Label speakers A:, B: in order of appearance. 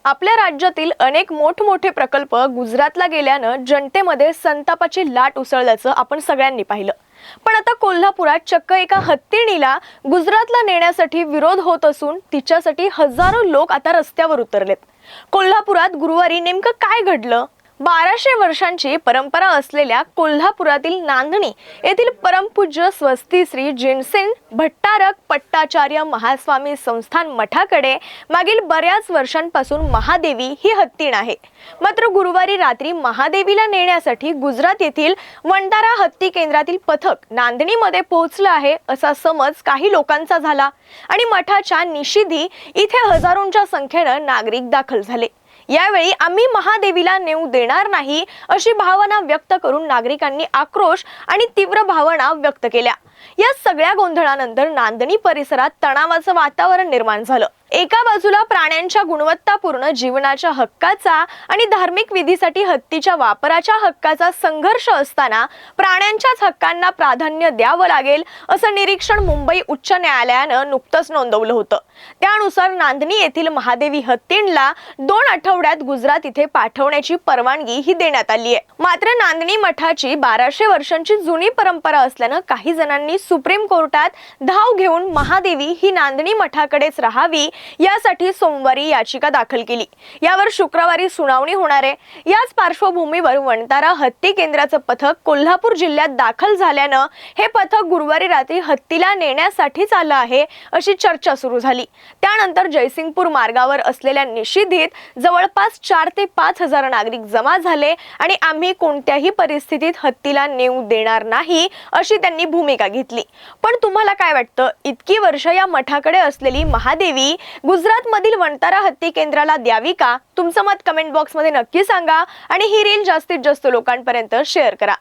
A: आपल्या राज्यातील अनेक मोठमोठे प्रकल्प गुजरातला गेल्यानं जनतेमध्ये संतापाची लाट उसळल्याचं आपण सगळ्यांनी पाहिलं। पण आता कोल्हापुरात चक्क एका हत्तीणीला गुजरातला नेण्यासाठी विरोध होत असून तिच्यासाठी हजारो लोक आता रस्त्यावर उतरलेत। कोल्हापुरात गुरुवारी नेमकं काय घडलं? 1200 वर्षांची परंपरा असलेल्या कोल्हापुरातील नांदणी येथील परमपूज्य स्वस्ती श्री जिनसेन भट्टारक पट्टाचार्य महास्वामी संस्थान मठाकडे मागील बऱ्याच वर्षांपासून महादेवी ही हत्तीण आहे। मात्र गुरुवारी रात्री महादेवीला नेण्यासाठी गुजरात येथील वंटारा हत्ती केंद्रातील पथक नांदणीमध्ये पोहोचलं आहे असा समज काही लोकांचा झाला आणि मठाच्या निषेधी इथे हजारोंच्या संख्येने नागरिक दाखल झाले। यावेळी आम्ही महादेवीला नेऊ देणार नाही अशी भावना व्यक्त करून नागरिकांनी आक्रोश आणि तीव्र भावना व्यक्त केल्या। या सगळ्या गोंधळानंतर नांदणी परिसरात तणावाचं वातावरण निर्माण झालं। एका बाजूला प्राण्यांच्या गुणवत्तापूर्ण जीवनाच्या हक्काचा आणि धार्मिक विधीसाठी हत्तीच्या वापराच्या हक्काचा संघर्ष असताना प्राण्यांच्याच हक्कांना प्राधान्य द्यावं लागेल असं निरीक्षण मुंबई उच्च न्यायालयानं नुकतंच नोंदवलं होतं। त्यानुसार नांदणी येथील महादेवी हत्तीणला 2 आठवड्यात गुजरात इथे पाठवण्याची परवानगी ही देण्यात आली आहे। मात्र नांदणी मठाची 1200 वर्षांची जुनी परंपरा असल्यानं काही जणांनी सुप्रीम कोर्टात धाव घेऊन महादेवी ही नांदणी मठाकडेच राहावी यासाठी सोमवारी याचिका दाखल केली। यावर शुक्रवारी सुनावणी होणार आहे। याच पार्श्वभूमीवर वंटारा हत्ती केंद्राचं पथक कोल्हापूर जिल्ह्यात दाखल झाल्यानं हे पथक गुरुवारी रात्री हत्तीला नेण्यासाठीच आलं आहे अशी चर्चा सुरू झाली। त्यानंतर जयसिंगपूर मार्गावर असलेल्या निषेधीत जवळपास 4 ते 5 हजार नागरिक जमा झाले आणि आम्ही कोणत्याही परिस्थितीत हत्तीला नेऊ देणार नाही अशी त्यांनी भूमिका घेतली। पण तुम्हाला काय वाटतं? इतकी वर्ष या मठाकडे असलेली महादेवी गुजरात मधील वंटारा हत्ती केंद्राला द्यावी का? तुमचं मत कमेंट बॉक्स मध्ये नक्की सांगा आणि ही रील जास्तीत जास्त लोकांपर्यंत शेअर करा।